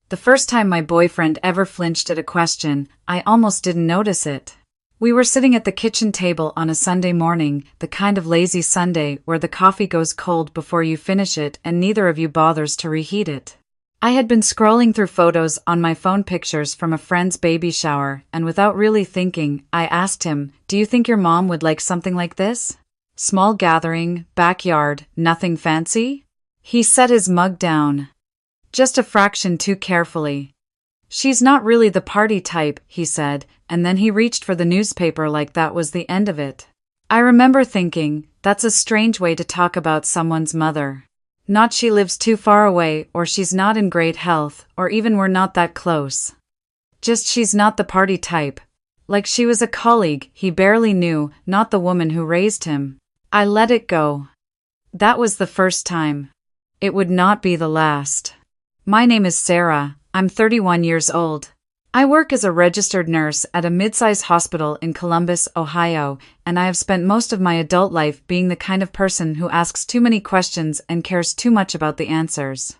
The first time my boyfriend ever flinched at a question, I almost didn't notice it. We were sitting at the kitchen table on a Sunday morning, the kind of lazy Sunday where the coffee goes cold before you finish it and neither of you bothers to reheat it. I had been scrolling through photos on my phone, pictures from a friend's baby shower, and without really thinking, I asked him, "Do you think your mom would like something like this? Small gathering, backyard, nothing fancy?" He set his mug down. Just a fraction too carefully. "She's not really the party type," he said, and then he reached for the newspaper like that was the end of it. I remember thinking, that's a strange way to talk about someone's mother. Not she lives too far away, or she's not in great health, or even we're not that close. Just she's not the party type. Like she was a colleague he barely knew, not the woman who raised him. I let it go. That was the first time. It would not be the last. My name is Sarah. I'm 31 years old. I work as a registered nurse at a mid-size hospital in Columbus, Ohio, and I have spent most of my adult life being the kind of person who asks too many questions and cares too much about the answers.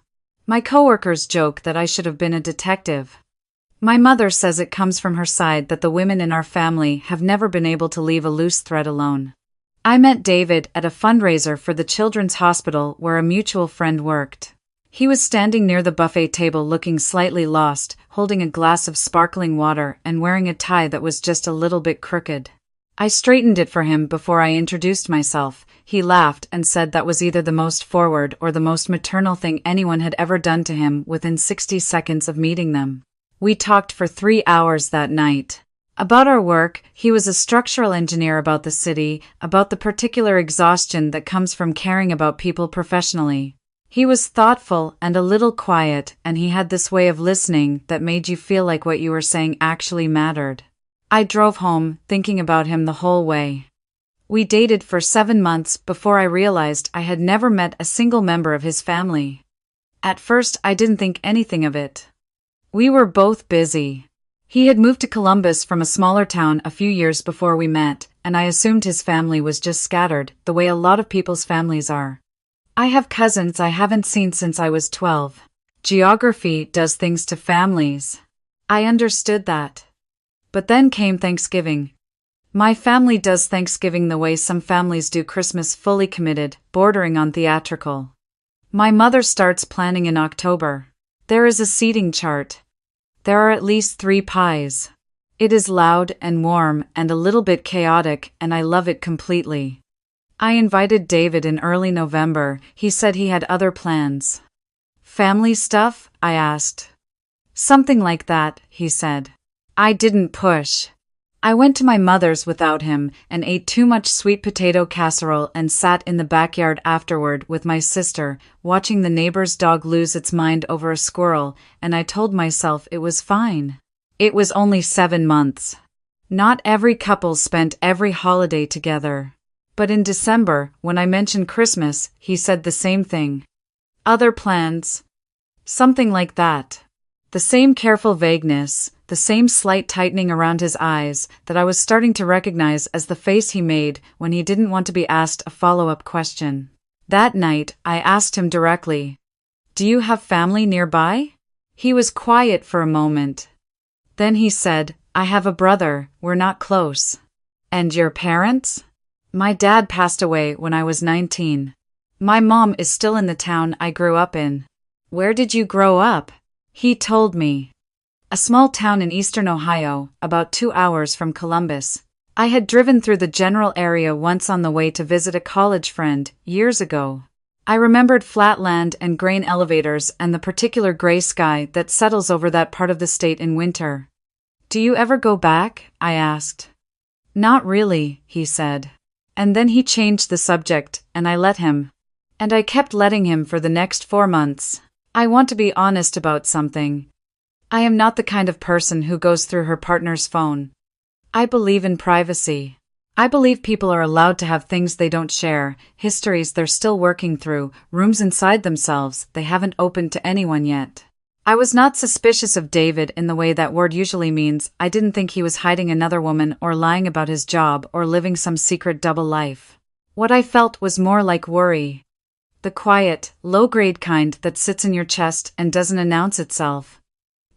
My coworkers joke that I should have been a detective. My mother says it comes from her side that the women in our family have never been able to leave a loose thread alone. I met David at a fundraiser for the Children's Hospital where a mutual friend worked. He was standing near the buffet table looking slightly lost, holding a glass of sparkling water and wearing a tie that was just a little bit crooked. I straightened it for him before I introduced myself. He laughed and said that was either the most forward or the most maternal thing anyone had ever done to him within 60 seconds of meeting them. We talked for 3 hours that night. About our work, he was a structural engineer, about the city, about the particular exhaustion that comes from caring about people professionally. He was thoughtful and a little quiet, and he had this way of listening that made you feel like what you were saying actually mattered. I drove home, thinking about him the whole way. We dated for 7 months before I realized I had never met a single member of his family. At first, I didn't think anything of it. We were both busy. He had moved to Columbus from a smaller town a few years before we met, and I assumed his family was just scattered, the way a lot of people's families are. I have cousins I haven't seen since I was 12. Geography does things to families. I understood that. But then came Thanksgiving. My family does Thanksgiving the way some families do Christmas, fully committed, bordering on theatrical. My mother starts planning in October. There is a seating chart. There are at least 3 pies. It is loud and warm and a little bit chaotic, and I love it completely. I invited David in early November. He said he had other plans. "Family stuff?" I asked. "Something like that," he said. I didn't push. I went to my mother's without him and ate too much sweet potato casserole and sat in the backyard afterward with my sister, watching the neighbor's dog lose its mind over a squirrel, and I told myself it was fine. It was only 7 months. Not every couple spent every holiday together. But in December, when I mentioned Christmas, he said the same thing. "Other plans?" Something like that. The same careful vagueness, the same slight tightening around his eyes that I was starting to recognize as the face he made when he didn't want to be asked a follow-up question. That night, I asked him directly, "Do you have family nearby?" He was quiet for a moment. Then he said, "I have a brother, we're not close." "And your parents?" "My dad passed away when I was 19. My mom is still in the town I grew up in." "Where did you grow up?" He told me. A small town in eastern Ohio, about 2 hours from Columbus. I had driven through the general area once on the way to visit a college friend, years ago. I remembered flat land and grain elevators and the particular gray sky that settles over that part of the state in winter. "Do you ever go back?" I asked. "Not really," he said. And then he changed the subject, and I let him. And I kept letting him for the next 4 months. I want to be honest about something. I am not the kind of person who goes through her partner's phone. I believe in privacy. I believe people are allowed to have things they don't share, histories they're still working through, rooms inside themselves they haven't opened to anyone yet. I was not suspicious of David in the way that word usually means. I didn't think he was hiding another woman or lying about his job or living some secret double life. What I felt was more like worry. The quiet, low-grade kind that sits in your chest and doesn't announce itself.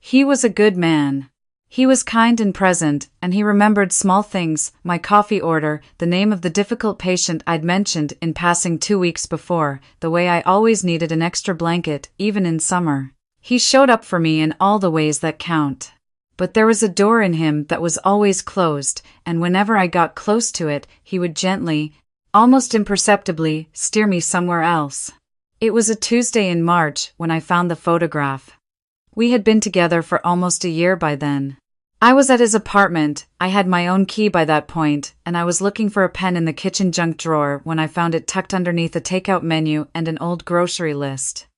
He was a good man. He was kind and present, and he remembered small things, my coffee order, the name of the difficult patient I'd mentioned in passing 2 weeks before, the way I always needed an extra blanket, even in summer. He showed up for me in all the ways that count. But there was a door in him that was always closed, and whenever I got close to it, he would gently, almost imperceptibly, steer me somewhere else. It was a Tuesday in March when I found the photograph. We had been together for almost a year by then. I was at his apartment, I had my own key by that point, and I was looking for a pen in the kitchen junk drawer when I found it tucked underneath a takeout menu and an old grocery list.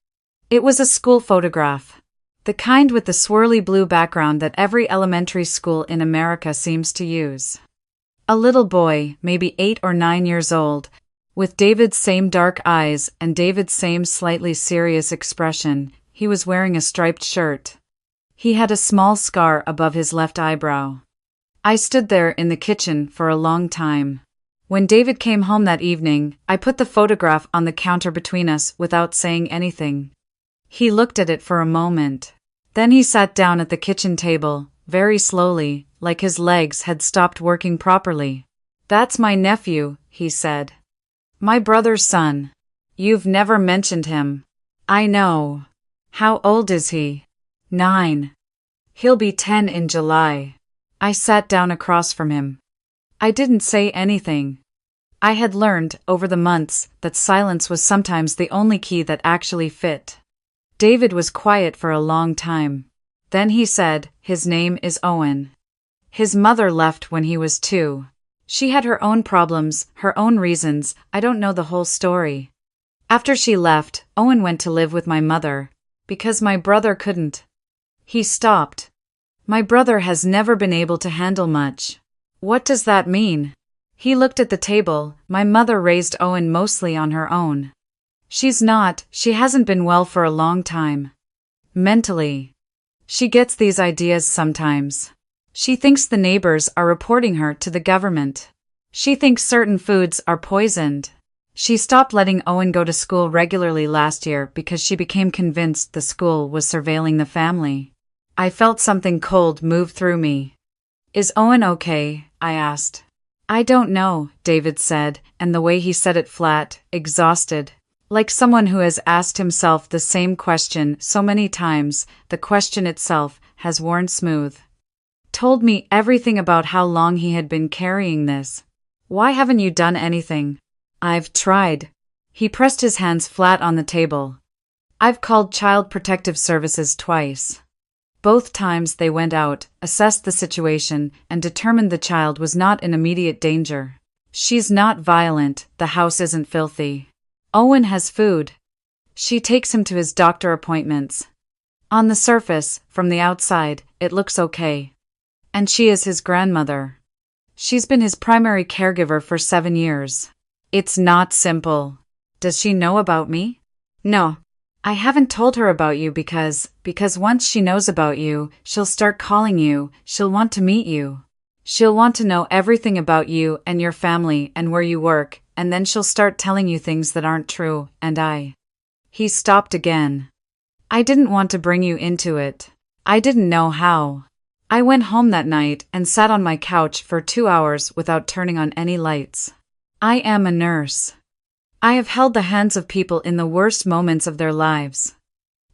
It was a school photograph. The kind with the swirly blue background that every elementary school in America seems to use. A little boy, maybe 8 or 9 years old, with David's same dark eyes and David's same slightly serious expression. He was wearing a striped shirt. He had a small scar above his left eyebrow. I stood there in the kitchen for a long time. When David came home that evening, I put the photograph on the counter between us without saying anything. He looked at it for a moment. Then he sat down at the kitchen table, very slowly, like his legs had stopped working properly. "That's my nephew," he said. "My brother's son. You've never mentioned him." "I know. How old is he?" 9. "He'll be 10 in July." I sat down across from him. I didn't say anything. I had learned, over the months, that silence was sometimes the only key that actually fit. David was quiet for a long time. Then he said, "His name is Owen. His mother left when he was 2. She had her own problems, her own reasons, I don't know the whole story. After she left, Owen went to live with my mother, because my brother couldn't." He stopped. "My brother has never been able to handle much." "What does that mean?" He looked at the table. "My mother raised Owen mostly on her own. She hasn't been well for a long time. Mentally. She gets these ideas sometimes. She thinks the neighbors are reporting her to the government. She thinks certain foods are poisoned. She stopped letting Owen go to school regularly last year because she became convinced the school was surveilling the family." I felt something cold move through me. "Is Owen okay?" I asked. "I don't know," David said, and the way he said it flat, exhausted. Like someone who has asked himself the same question so many times, the question itself has worn smooth. Told me everything about how long he had been carrying this. "Why haven't you done anything?" "I've tried." He pressed his hands flat on the table. "I've called Child Protective Services twice. Both times they went out, assessed the situation, and determined the child was not in immediate danger. She's not violent, the house isn't filthy. Owen has food. She takes him to his doctor appointments. On the surface, from the outside, it looks okay. And she is his grandmother. She's been his primary caregiver for 7 years. It's not simple." "Does she know about me?" "No. I haven't told her about you because once she knows about you, she'll start calling you, she'll want to meet you. She'll want to know everything about you and your family and where you work, and then she'll start telling you things that aren't true, and He stopped again. "I didn't want to bring you into it. I didn't know how. I went home that night and sat on my couch for 2 hours without turning on any lights. I am a nurse. I have held the hands of people in the worst moments of their lives.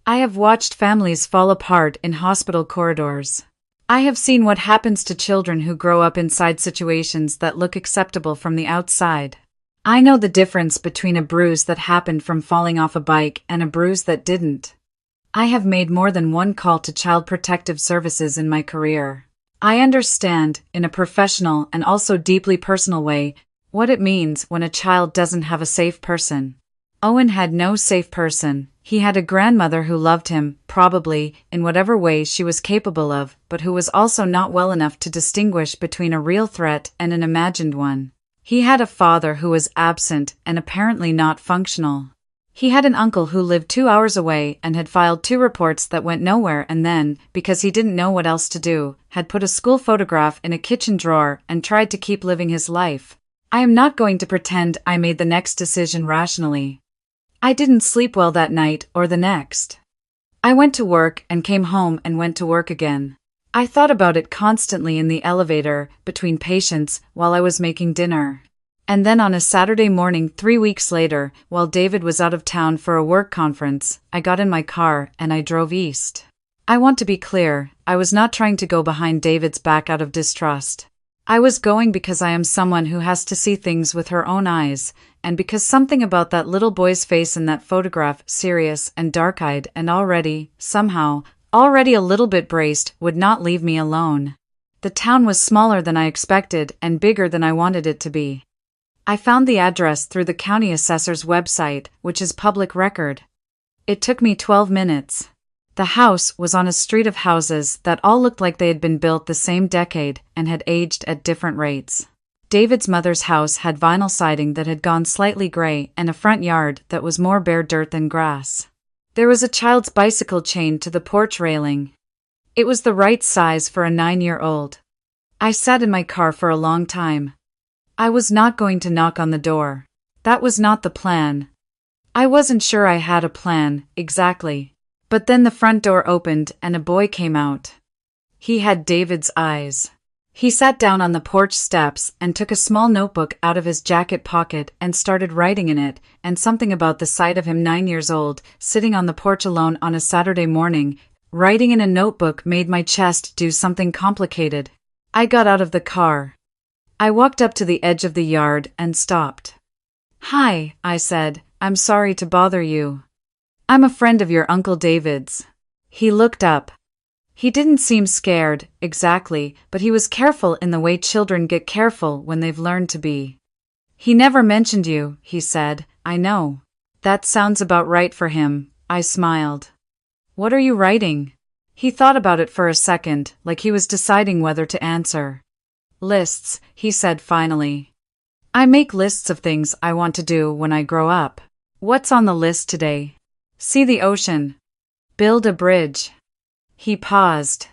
I have watched families fall apart in hospital corridors. I have seen what happens to children who grow up inside situations that look acceptable from the outside. I know the difference between a bruise that happened from falling off a bike and a bruise that didn't. I have made more than one call to Child Protective Services in my career. I understand, in a professional and also deeply personal way, what it means when a child doesn't have a safe person. Owen had no safe person. He had a grandmother who loved him, probably, in whatever way she was capable of, but who was also not well enough to distinguish between a real threat and an imagined one. He had a father who was absent and apparently not functional. He had an uncle who lived 2 hours away and had filed 2 reports that went nowhere and then, because he didn't know what else to do, had put a school photograph in a kitchen drawer and tried to keep living his life. I am not going to pretend I made the next decision rationally. I didn't sleep well that night or the next. I went to work and came home and went to work again. I thought about it constantly in the elevator, between patients, while I was making dinner. And then on a Saturday morning 3 weeks later, while David was out of town for a work conference, I got in my car and I drove east. I want to be clear, I was not trying to go behind David's back out of distrust. I was going because I am someone who has to see things with her own eyes, and because something about that little boy's face in that photograph, serious and dark-eyed and already a little bit braced, would not leave me alone. The town was smaller than I expected and bigger than I wanted it to be. I found the address through the county assessor's website, which is public record. It took me 12 minutes. The house was on a street of houses that all looked like they had been built the same decade and had aged at different rates. David's mother's house had vinyl siding that had gone slightly gray and a front yard that was more bare dirt than grass. There was a child's bicycle chained to the porch railing. It was the right size for a 9-year-old. I sat in my car for a long time. I was not going to knock on the door. That was not the plan. I wasn't sure I had a plan, exactly. But then the front door opened and a boy came out. He had David's eyes. He sat down on the porch steps and took a small notebook out of his jacket pocket and started writing in it, and something about the sight of him 9 years old, sitting on the porch alone on a Saturday morning, writing in a notebook made my chest do something complicated. I got out of the car. I walked up to the edge of the yard and stopped. "Hi," I said, "I'm sorry to bother you. I'm a friend of your Uncle David's." He looked up. He didn't seem scared, exactly, but he was careful in the way children get careful when they've learned to be. "He never mentioned you," he said. "I know. That sounds about right for him." I smiled. "What are you writing?" He thought about it for a second, like he was deciding whether to answer. "Lists," he said finally. "I make lists of things I want to do when I grow up." "What's on the list today?" "See the ocean. Build a bridge." He paused.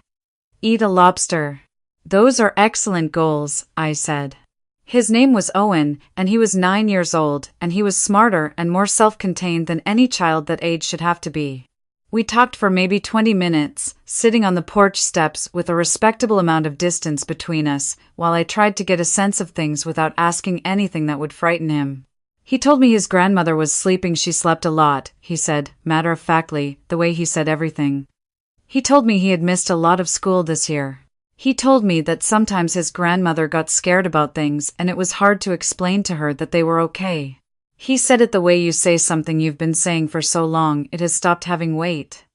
"Eat a lobster." "Those are excellent goals," I said. His name was Owen, and he was 9 years old, and he was smarter and more self-contained than any child that age should have to be. We talked for maybe 20 minutes, sitting on the porch steps with a respectable amount of distance between us, while I tried to get a sense of things without asking anything that would frighten him. He told me his grandmother was sleeping. She slept a lot, he said, matter-of-factly, the way he said everything. He told me he had missed a lot of school this year. He told me that sometimes his grandmother got scared about things and it was hard to explain to her that they were okay. He said it the way you say something you've been saying for so long it has stopped having weight.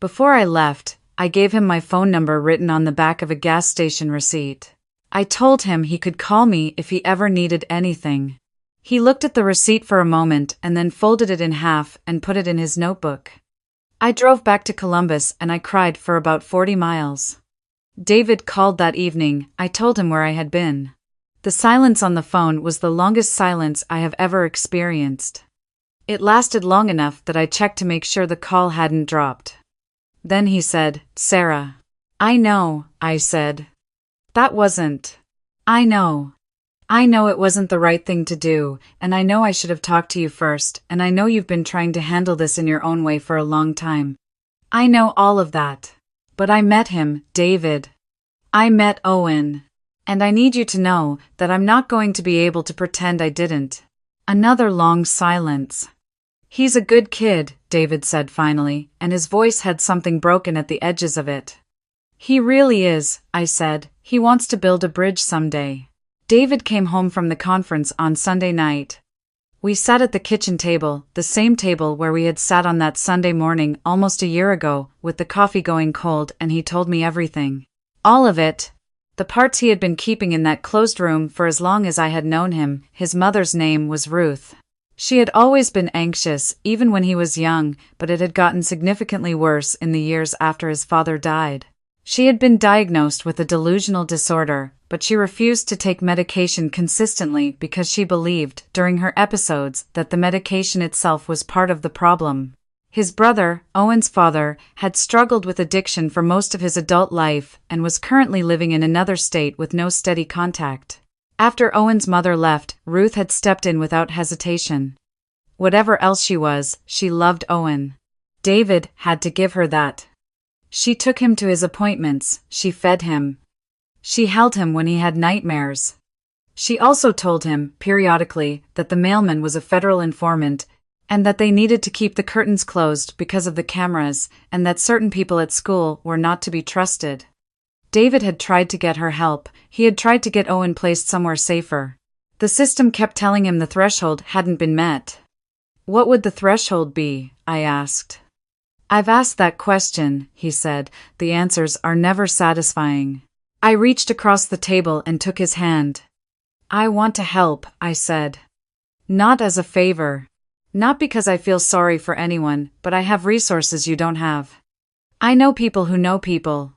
Before I left, I gave him my phone number written on the back of a gas station receipt. I told him he could call me if he ever needed anything. He looked at the receipt for a moment and then folded it in half and put it in his notebook. I drove back to Columbus and I cried for about 40 miles. David called that evening. I told him where I had been. The silence on the phone was the longest silence I have ever experienced. It lasted long enough that I checked to make sure the call hadn't dropped. Then he said, "Sarah." "I know," I said. "That wasn't. I know. I know it wasn't the right thing to do, and I know I should have talked to you first, and I know you've been trying to handle this in your own way for a long time. I know all of that. But I met him, David. I met Owen. And I need you to know that I'm not going to be able to pretend I didn't." Another long silence. "He's a good kid," David said finally, and his voice had something broken at the edges of it. "He really is," I said. "He wants to build a bridge someday." David came home from the conference on Sunday night. We sat at the kitchen table, the same table where we had sat on that Sunday morning almost a year ago, with the coffee going cold, and he told me everything. All of it. The parts he had been keeping in that closed room for as long as I had known him. His mother's name was Ruth. She had always been anxious, even when he was young, but it had gotten significantly worse in the years after his father died. She had been diagnosed with a delusional disorder, but she refused to take medication consistently because she believed, during her episodes, that the medication itself was part of the problem. His brother, Owen's father, had struggled with addiction for most of his adult life and was currently living in another state with no steady contact. After Owen's mother left, Ruth had stepped in without hesitation. Whatever else she was, she loved Owen. David had to give her that. She took him to his appointments, she fed him. She held him when he had nightmares. She also told him, periodically, that the mailman was a federal informant, and that they needed to keep the curtains closed because of the cameras, and that certain people at school were not to be trusted. David had tried to get her help. He had tried to get Owen placed somewhere safer. The system kept telling him the threshold hadn't been met. What would the threshold be? I asked. I've asked that question, he said. The answers are never satisfying. I reached across the table and took his hand. I want to help, I said. Not as a favor. Not because I feel sorry for anyone, but I have resources you don't have. I know people who know people.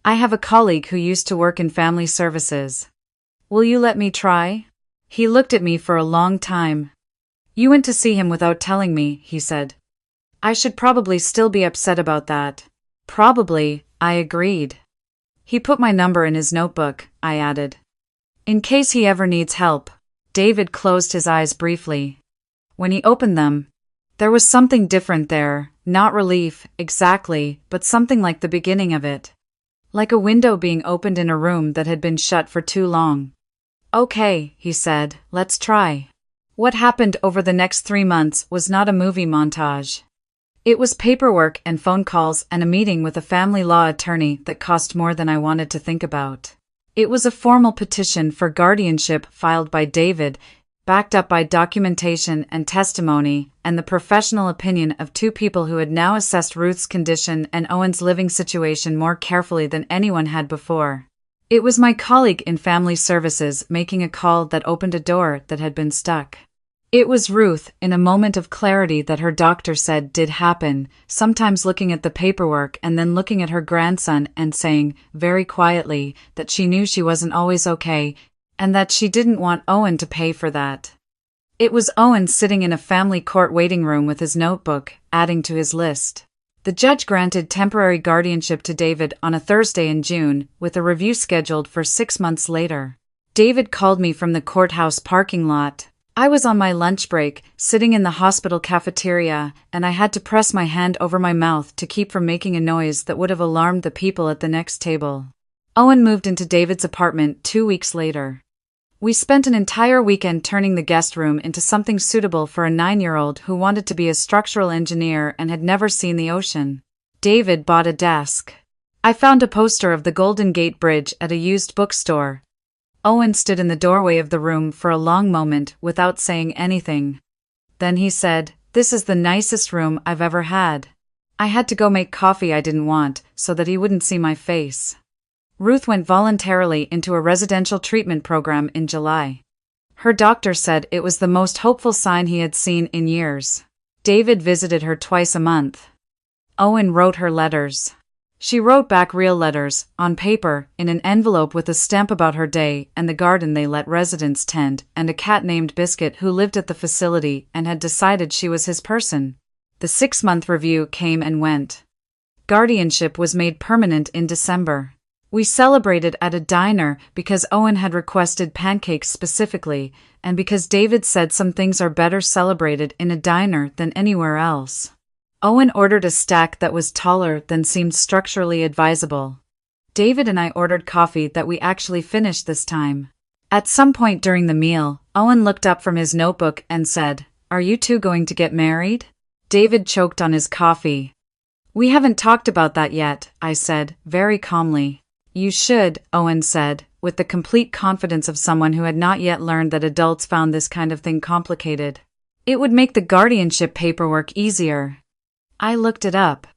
I have a colleague who used to work in family services. Will you let me try? He looked at me for a long time. You went to see him without telling me, he said. I should probably still be upset about that. Probably, I agreed. He put my number in his notebook, I added. In case he ever needs help. David closed his eyes briefly. When he opened them, there was something different there, not relief, exactly, but something like the beginning of it. Like a window being opened in a room that had been shut for too long. Okay, he said, let's try. What happened over the next 3 months was not a movie montage. It was paperwork and phone calls and a meeting with a family law attorney that cost more than I wanted to think about. It was a formal petition for guardianship filed by David, backed up by documentation and testimony, and the professional opinion of 2 people who had now assessed Ruth's condition and Owen's living situation more carefully than anyone had before. It was my colleague in family services making a call that opened a door that had been stuck. It was Ruth, in a moment of clarity that her doctor said did happen, sometimes looking at the paperwork and then looking at her grandson and saying, very quietly, that she knew she wasn't always okay, and that she didn't want Owen to pay for that. It was Owen sitting in a family court waiting room with his notebook, adding to his list. The judge granted temporary guardianship to David on a Thursday in June, with a review scheduled for 6 months later. David called me from the courthouse parking lot. I was on my lunch break, sitting in the hospital cafeteria, and I had to press my hand over my mouth to keep from making a noise that would have alarmed the people at the next table. Owen moved into David's apartment 2 weeks later. We spent an entire weekend turning the guest room into something suitable for a 9-year-old who wanted to be a structural engineer and had never seen the ocean. David bought a desk. I found a poster of the Golden Gate Bridge at a used bookstore. Owen stood in the doorway of the room for a long moment without saying anything. Then he said, "This is the nicest room I've ever had." I had to go make coffee I didn't want, so that he wouldn't see my face. Ruth went voluntarily into a residential treatment program in July. Her doctor said it was the most hopeful sign he had seen in years. David visited her twice a month. Owen wrote her letters. She wrote back real letters, on paper, in an envelope with a stamp about her day and the garden they let residents tend, and a cat named Biscuit who lived at the facility and had decided she was his person. The 6-month review came and went. Guardianship was made permanent in December. We celebrated at a diner because Owen had requested pancakes specifically, and because David said some things are better celebrated in a diner than anywhere else. Owen ordered a stack that was taller than seemed structurally advisable. David and I ordered coffee that we actually finished this time. At some point during the meal, Owen looked up from his notebook and said, "Are you two going to get married?" David choked on his coffee. "We haven't talked about that yet," I said, very calmly. "You should," Owen said, with the complete confidence of someone who had not yet learned that adults found this kind of thing complicated. "It would make the guardianship paperwork easier." I looked it up.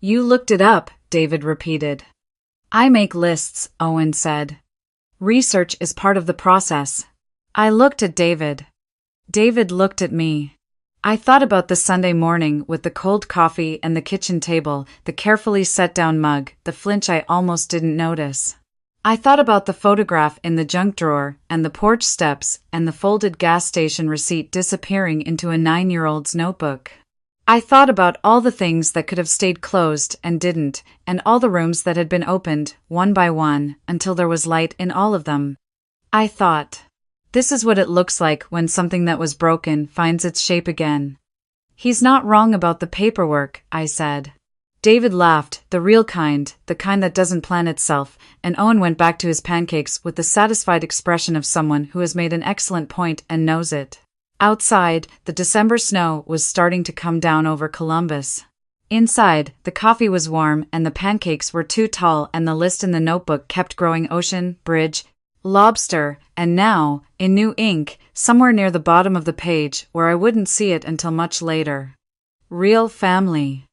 "You looked it up," David repeated. "I make lists," Owen said. "Research is part of the process." I looked at David. David looked at me. I thought about the Sunday morning with the cold coffee and the kitchen table, the carefully set-down mug, the flinch I almost didn't notice. I thought about the photograph in the junk drawer, and the porch steps, and the folded gas station receipt disappearing into a 9-year-old's notebook. I thought about all the things that could have stayed closed and didn't, and all the rooms that had been opened, one by one, until there was light in all of them. I thought, this is what it looks like when something that was broken finds its shape again. He's not wrong about the paperwork, I said. David laughed, the real kind, the kind that doesn't plan itself, and Owen went back to his pancakes with the satisfied expression of someone who has made an excellent point and knows it. Outside, the December snow was starting to come down over Columbus. Inside, the coffee was warm and the pancakes were too tall, and the list in the notebook kept growing: ocean, bridge, lobster, and now, in new ink, somewhere near the bottom of the page, where I wouldn't see it until much later, real family.